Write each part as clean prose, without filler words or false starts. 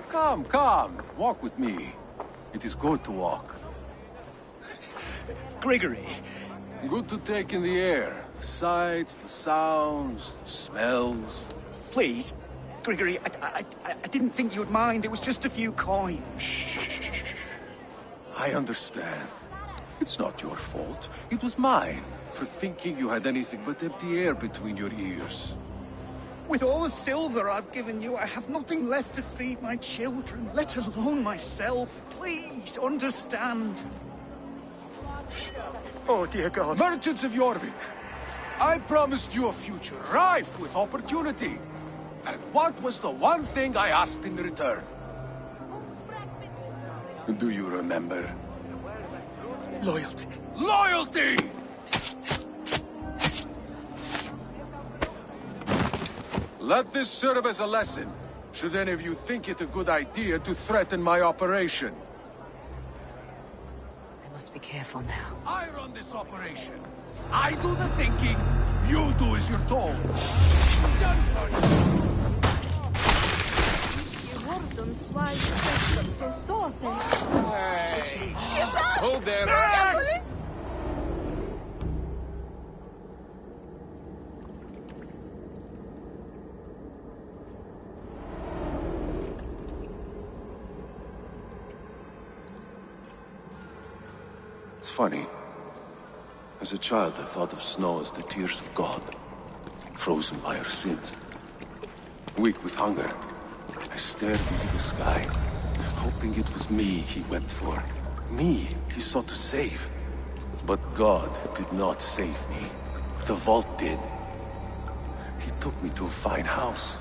Come, come, walk with me. It is good to walk. Gregory. Good to take in the air. The sights, the sounds, the smells. Please, Gregory, I didn't think you'd mind. It was just a few coins. Shh. I understand. It's not your fault. It was mine, for thinking you had anything but empty air between your ears. With all the silver I've given you, I have nothing left to feed my children, let alone myself. Please, understand. Oh, dear God. Merchants of Jorvik, I promised you a future rife with opportunity. And what was the one thing I asked in return? Do you remember? Loyalty. Loyalty! Let this serve as a lesson, should any of you think it a good idea to threaten my operation. I must be careful now. I run this operation. I do the thinking. You do as you're told. Done for you. Hey! Hold there! It's funny. As a child, I thought of snow as the tears of God, frozen by our sins. Weak with hunger, I stared into the sky, hoping it was me he wept for. Me he sought to save. But God did not save me. The vault did. He took me to a fine house,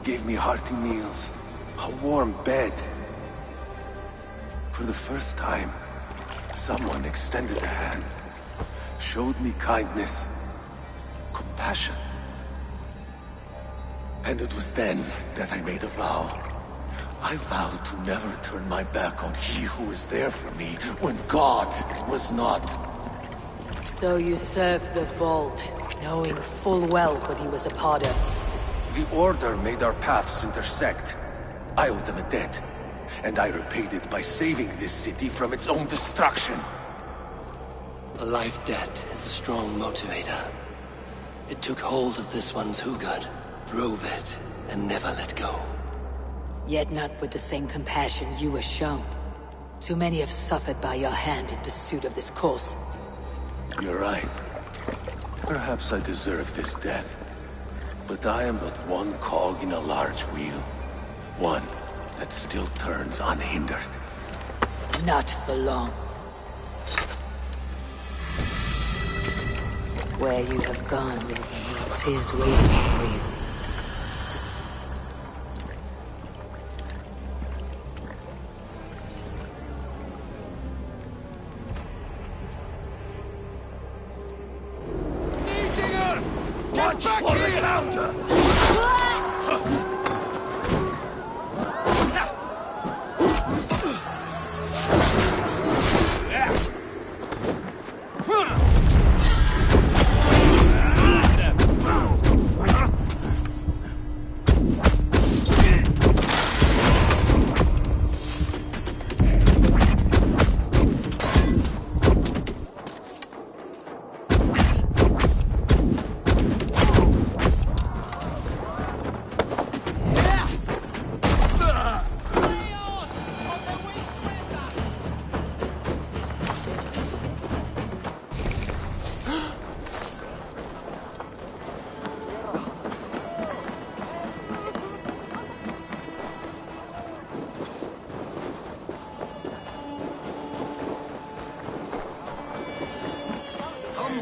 gave me hearty meals, a warm bed. For the first time, someone extended a hand, showed me kindness, compassion. And it was then that I made a vow. I vowed to never turn my back on he who was there for me when God was not. So you served the Vault, knowing full well what he was a part of. The Order made our paths intersect. I owed them a debt, and I repaid it by saving this city from its own destruction. A life debt is a strong motivator. It took hold of this one's Hugad, drove it, and never let go. Yet not with the same compassion you were shown. Too many have suffered by your hand in pursuit of this cause. You're right. Perhaps I deserve this death. But I am but one cog in a large wheel. One that still turns unhindered. Not for long. Where you have gone, there will be no tears waiting for you. Watch for the counter!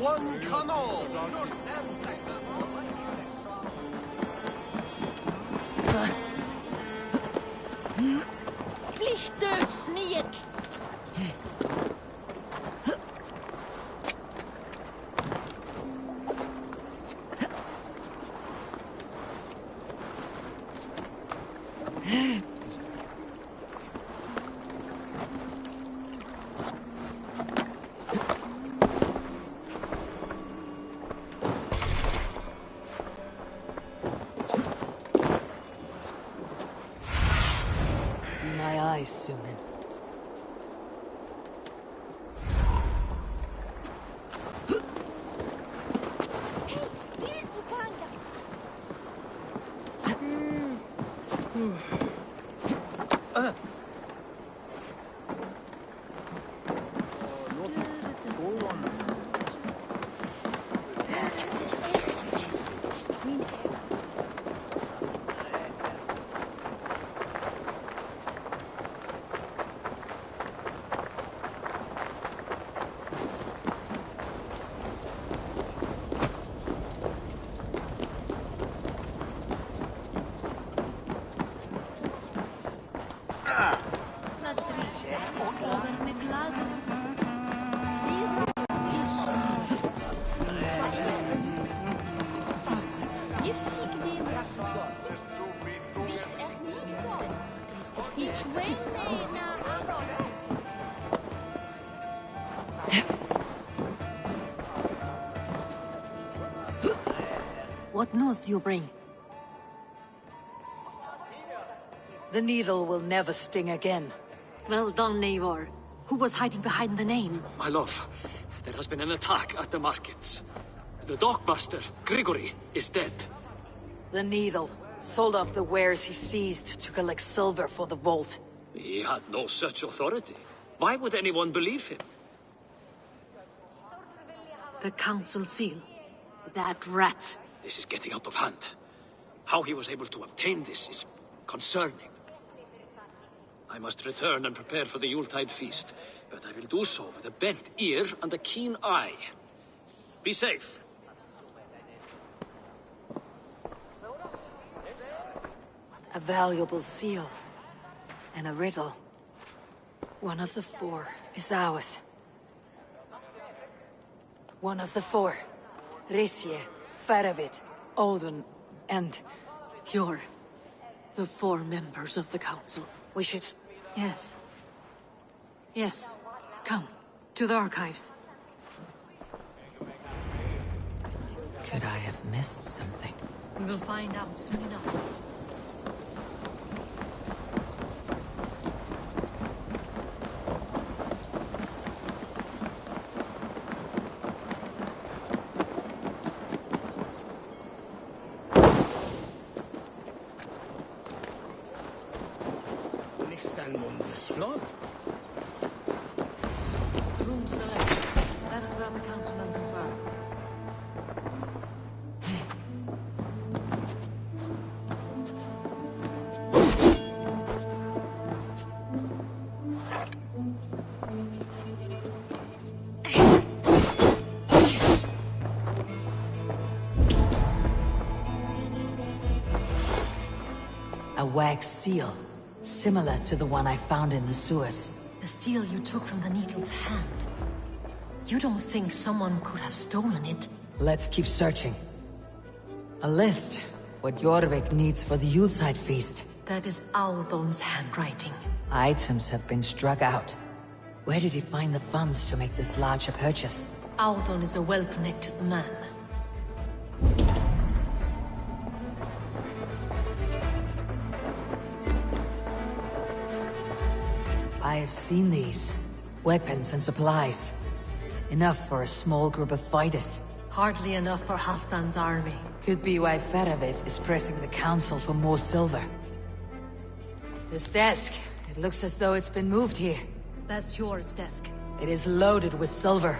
One kanal! Vlieg sneak! eyes, Sunan. What news do you bring? The needle will never sting again. Well done, Eivor. Who was hiding behind the name? My love, there has been an attack at the markets. The dockmaster, Grigory, is dead. The needle sold off the wares he seized to collect silver for the vault. He had no such authority. Why would anyone believe him? The council seal. That rat. This is getting out of hand. How he was able to obtain this is concerning. I must return and prepare for the Yuletide feast, but I will do so with a bent ear and a keen eye. Be safe. A valuable seal. And a riddle. One of the four is ours. One of the four. Risje, Faravit, Odin, and... You're the four members of the council. We should... Yes. Yes. Come, to the archives. Could I have missed something? We will find out soon enough. The room to the left. That is where the councilmen confer. A wax seal, similar to the one I found in the sewers. The seal you took from the needle's hand. You don't think someone could have stolen it? Let's keep searching. A list. What Jorvik needs for the Yuletide feast. That is Audon's handwriting. Items have been struck out. Where did he find the funds to make this larger purchase? Audon is a well-connected man. I have seen these. Weapons and supplies. Enough for a small group of fighters. Hardly enough for Halfdan's army. Could be why Faravit is pressing the council for more silver. This desk, it looks as though it's been moved here. That's yours, desk. It is loaded with silver.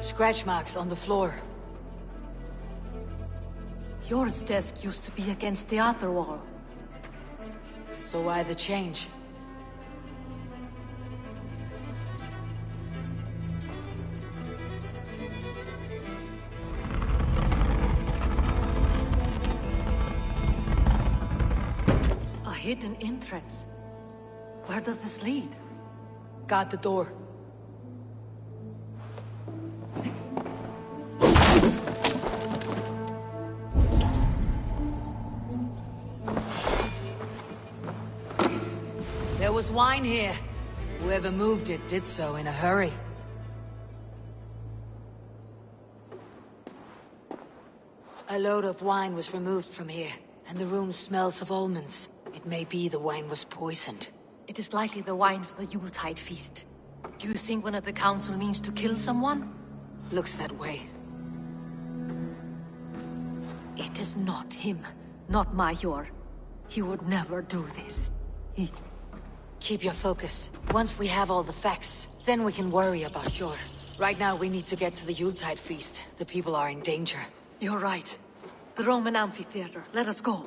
Scratch marks on the floor. Yours desk used to be against the other wall. So why the change? A hidden entrance. Where does this lead? Guard the door. There was wine here. Whoever moved it did so in a hurry. A load of wine was removed from here, and the room smells of almonds. It may be the wine was poisoned. It is likely the wine for the Yuletide feast. Do you think one of the council means to kill someone? Looks that way. It is not him, not Major. He would never do this. Keep your focus. Once we have all the facts, then we can worry about Jor. Right now we need to get to the Yuletide feast. The people are in danger. You're right. The Roman amphitheater. Let us go.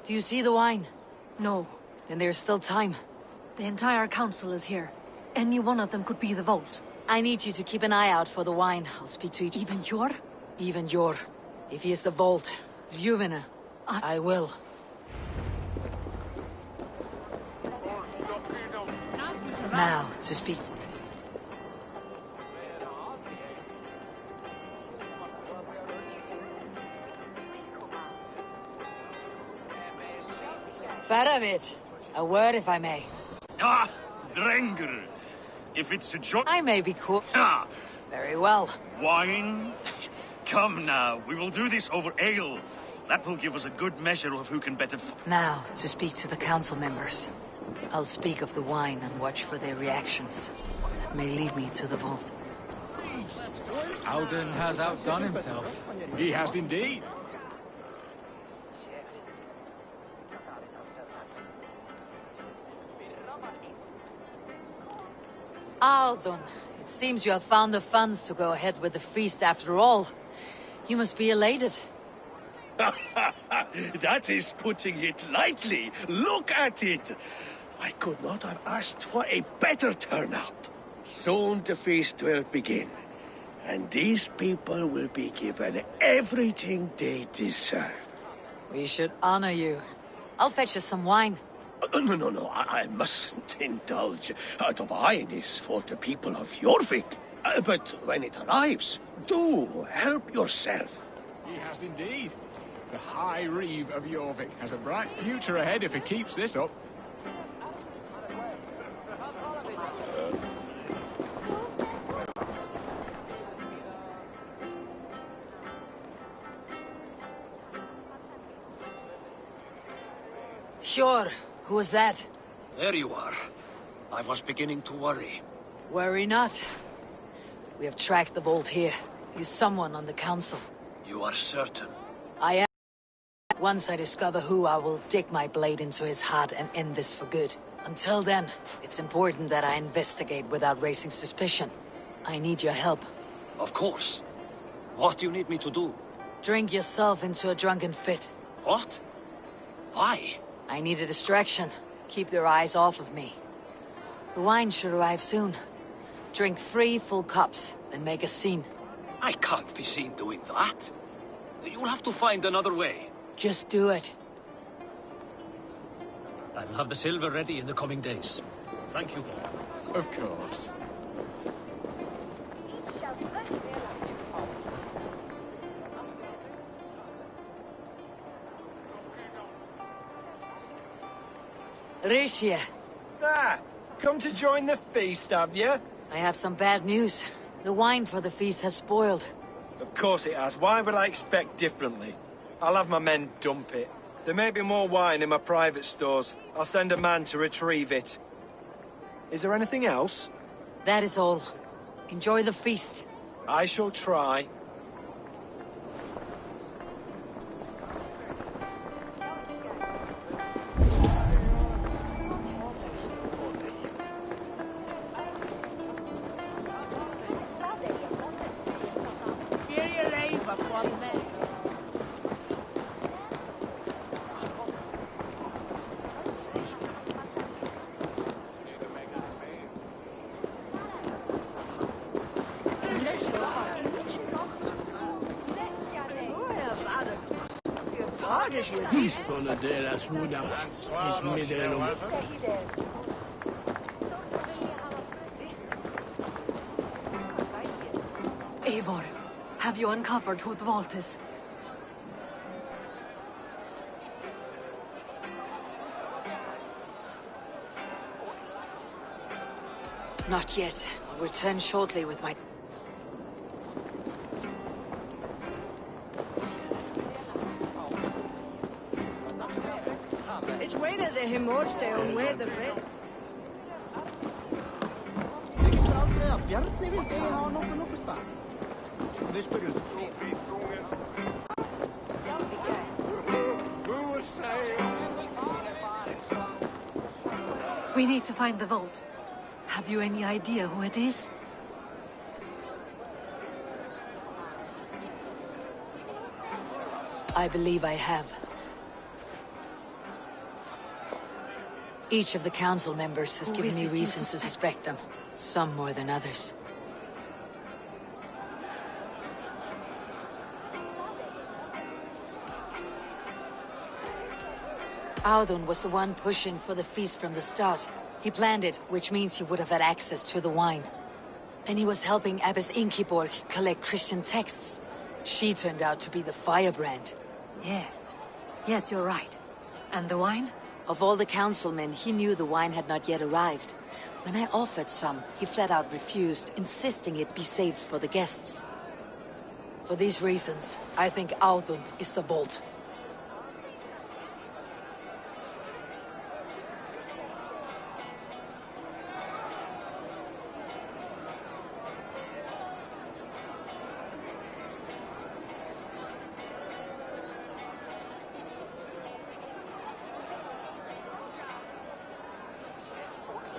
Do you see the wine? No. Then there's still time. The entire council is here. Any one of them could be the vault. I need you to keep an eye out for the wine. I'll speak to each... Even Jor? Even Jor. If he is the vault, Ljuvene, I will. Now, to speak... Faravit, a word if I may. Ah, Drengr. If it's to join... I may be cool. Ah! Very well. Wine? Come now, we will do this over ale. That will give us a good measure of who can better... Now, to speak to the council members. I'll speak of the wine and watch for their reactions. That may lead me to the vault. Alden has outdone himself. He has indeed. Alden, it seems you have found the funds to go ahead with the feast after all. You must be elated. That is putting it lightly. Look at it. I could not have asked for a better turnout. Soon the feast will begin. And these people will be given everything they deserve. We should honor you. I'll fetch you some wine. No, I mustn't indulge. The wine is for the people of Jorvik. But when it arrives, do help yourself. He has indeed. The High Reeve of Jorvik has a bright future ahead if he keeps this up. Sure. Who was that? There you are. I was beginning to worry. Worry not. We have tracked the vault here. He's someone on the council. You are certain? I am. Once I discover who, I will dig my blade into his heart and end this for good. Until then, it's important that I investigate without raising suspicion. I need your help. Of course. What do you need me to do? Drink yourself into a drunken fit. What? Why? I need a distraction. Keep their eyes off of me. The wine should arrive soon. Drink 3 full cups, then make a scene. I can't be seen doing that. You'll have to find another way. Just do it. I'll have the silver ready in the coming days. Thank you. Of course. Rishia, Ah, come to join the feast, have you? I have some bad news. The wine for the feast has spoiled. Of course it has. Why would I expect differently? I'll have my men dump it. There may be more wine in my private stores. I'll send a man to retrieve it. Is there anything else? That is all. Enjoy the feast. I shall try. Zona de la Suda is middle. Eivor, have you uncovered who the vault is? Not yet. I'll return shortly with my... It's way that the himorste on where the bread. We need to find the vault. Have you any idea who it is? I believe I have. Each of the council members has given me reasons to suspect them. Some more than others. Audun was the one pushing for the feast from the start. He planned it, which means he would have had access to the wine. And he was helping Abbess Inkiborg collect Christian texts. She turned out to be the firebrand. Yes. Yes, you're right. And the wine? Of all the councilmen, he knew the wine had not yet arrived. When I offered some, he flat out refused, insisting it be saved for the guests. For these reasons, I think Audun is the vault.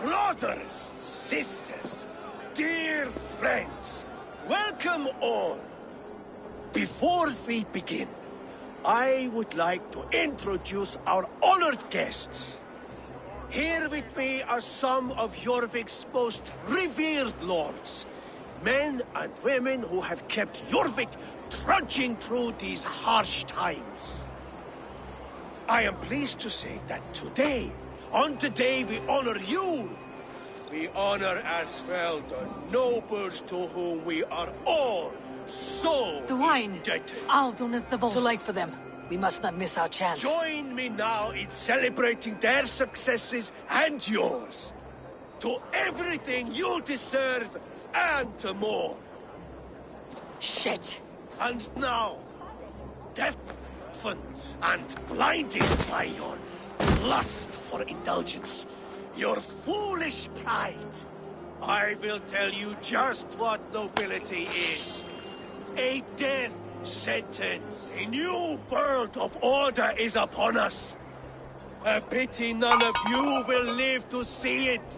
Brothers, sisters, dear friends, welcome all. Before we begin, I would like to introduce our honored guests. Here with me are some of Jorvik's most revered lords, men and women who have kept Jorvik trudging through these harsh times. I am pleased to say that today, on the day we honor you, we honor as well the nobles to whom we are all so The wine! indebted. Audun is the vault. Too late for them. We must not miss our chance. Join me now in celebrating their successes and yours. To everything you deserve and more. Shit! And now, deafened and blinded by your lust for indulgence, your foolish pride, I will tell you just what nobility is. A death sentence. A new world of order is upon us. A pity none of you will live to see it.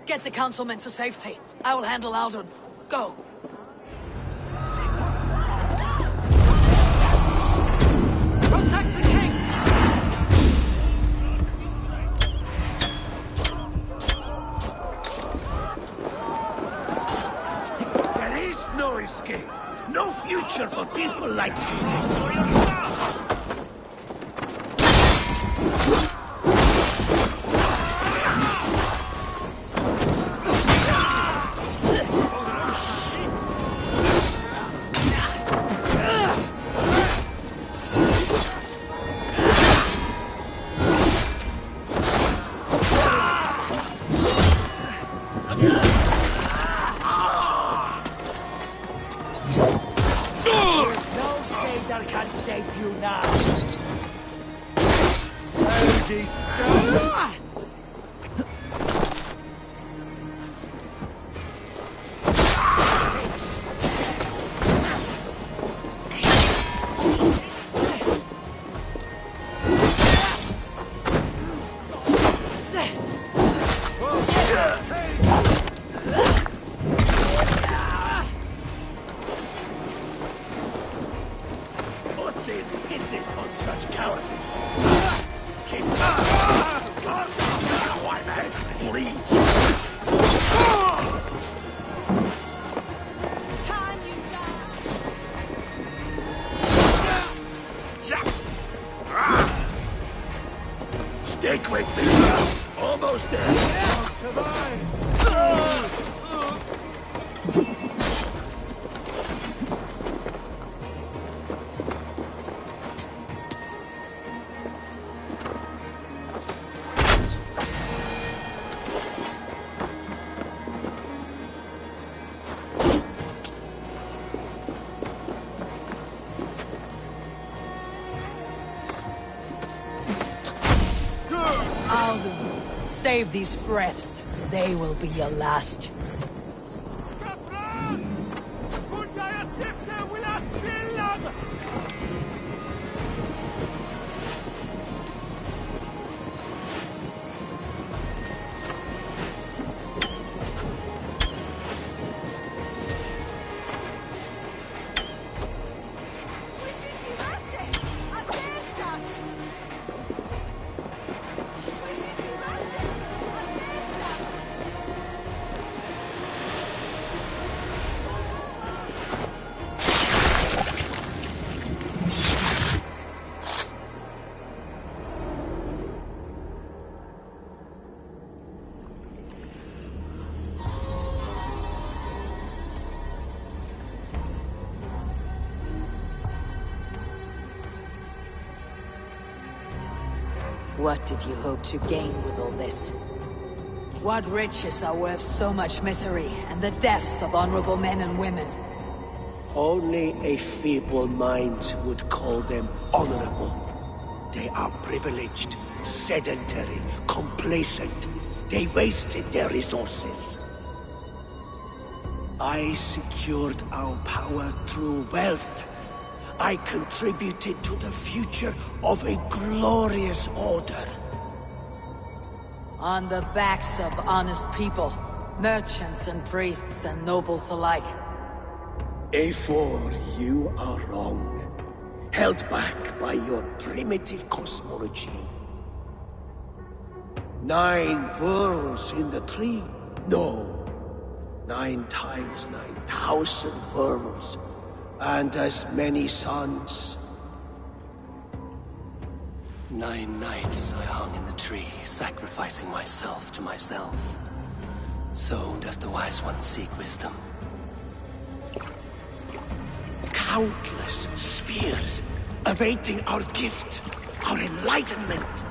Get the councilmen to safety. I will handle Audun. Go! Protect the king! There is no escape. No future for people like you. save you now. Dirty scum! Stay quick, this almost there. Save these breaths. They will be your last. What did you hope to gain with all this? What riches are worth so much misery and the deaths of honorable men and women? Only a feeble mind would call them honorable. They are privileged, sedentary, complacent. They wasted their resources. I secured our power through wealth. I contributed to the future of a glorious order. On the backs of honest people, merchants and priests and nobles alike. A4, you are wrong. Held back by your primitive cosmology. 9 worlds in the tree? No. 9 times 9,000 worlds. And as many suns. 9 nights I hung in the tree, sacrificing myself to myself. So does the wise one seek wisdom. Countless spheres awaiting our gift, our enlightenment.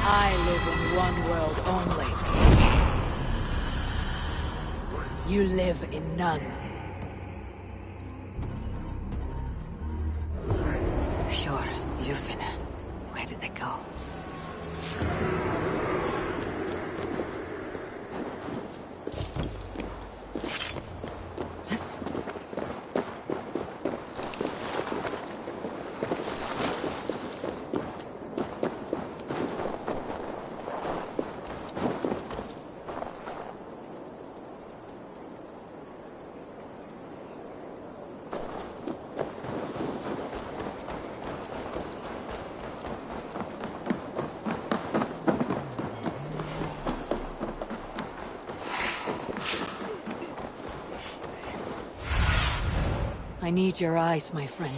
I live in one world only. You live in none. Pure Lufin. Where did they go? I need your eyes, my friend.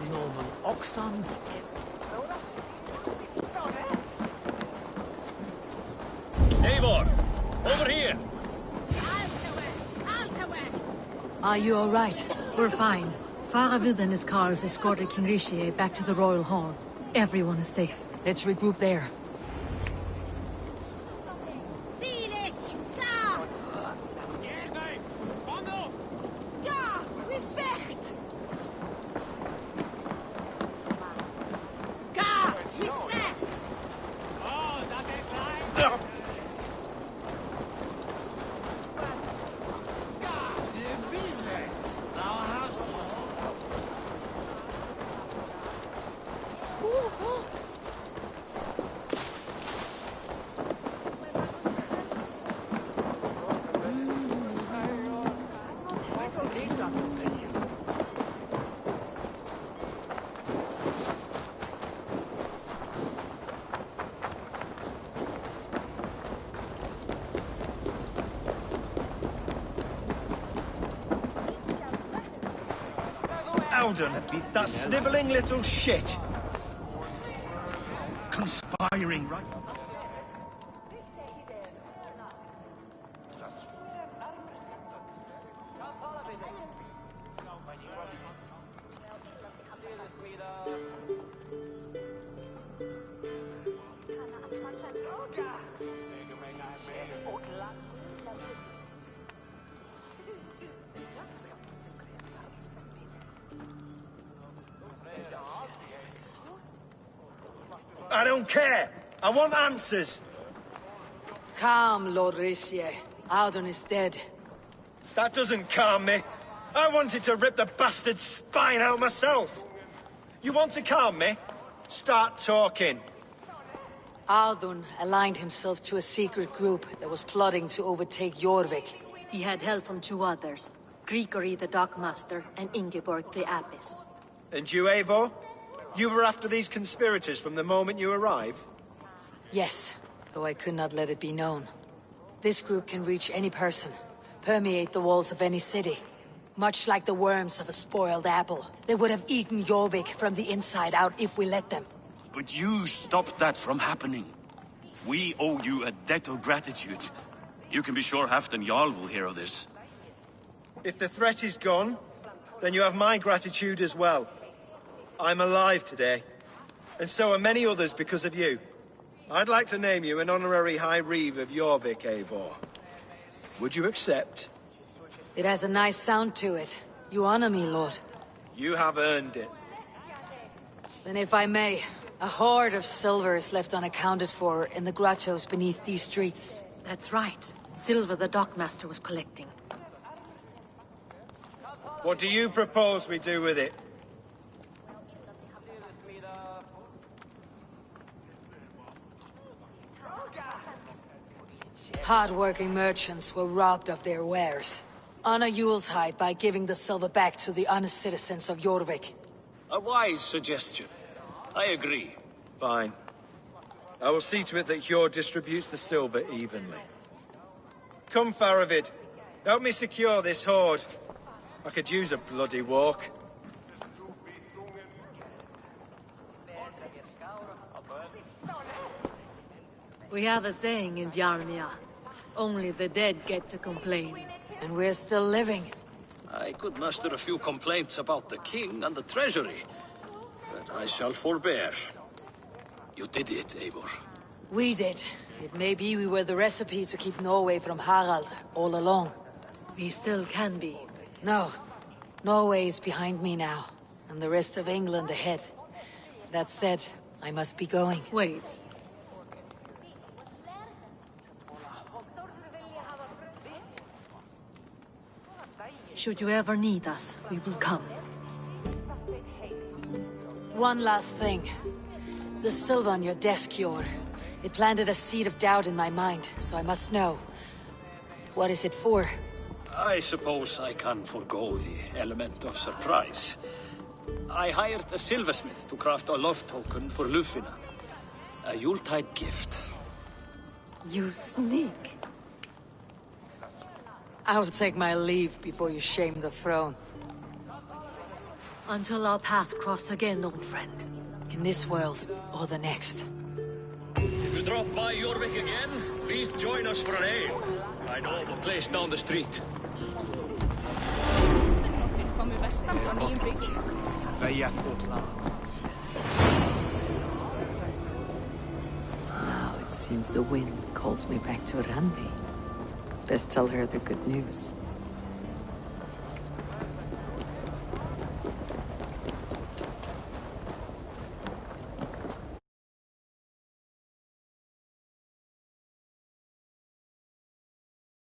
Norman Oxon. Eivor! Over here! Are you all right? We're fine. Faravid and his cars escorted King Rishi back to the Royal Hall. Everyone is safe. Let's regroup there. Howden, that snivelling little shit. Conspiring, right? I don't care. I want answers. Calm, Lord Rishi. Audun is dead. That doesn't calm me. I wanted to rip the bastard's spine out myself. You want to calm me? Start talking. Audun aligned himself to a secret group that was plotting to overtake Jorvik. He had help from two others, Grigory the Dockmaster and Ingeborg the Abbess. And you, Eivor? You were after these conspirators from the moment you arrived? Yes, though I could not let it be known. This group can reach any person, permeate the walls of any city. Much like the worms of a spoiled apple. They would have eaten Jorvik from the inside out if we let them. But you stopped that from happening. We owe you a debt of gratitude. You can be sure Halfdan Jarl will hear of this. If the threat is gone, then you have my gratitude as well. I'm alive today, and so are many others because of you. I'd like to name you an honorary High Reeve of Jorvik, Eivor. Would you accept? It has a nice sound to it. You honor me, Lord. You have earned it. Then if I may, a hoard of silver is left unaccounted for in the grottos beneath these streets. That's right. Silver the Dockmaster was collecting. What do you propose we do with it? Hard-working merchants were robbed of their wares. Honor Yuletide by giving the silver back to the honest citizens of Jorvik. A wise suggestion. I agree. Fine. I will see to it that Hjord distributes the silver evenly. Come, Faravid. Help me secure this hoard. I could use a bloody walk. We have a saying in Bjarmia. Only the dead get to complain. And we're still living. I could muster a few complaints about the king and the treasury, but I shall forbear. You did it, Eivor. We did. It may be we were the recipe to keep Norway from Harald all along. We still can be. No. Norway is behind me now, and the rest of England ahead. That said, I must be going. Wait. Should you ever need us, we will come. One last thing. The silver on your desk, Hjord. It planted a seed of doubt in my mind, so I must know. What is it for? I suppose I can forgo the element of surprise. I hired a silversmith to craft a love token for Lufina. A Yuletide gift. You sneak. I'll take my leave before you shame the throne. Until our paths cross again, old friend. In this world, or the next. If you drop by Jorvik again, please join us for an ale. I know of a place down the street. Now it seems the wind calls me back to Randi. Best tell her the good news.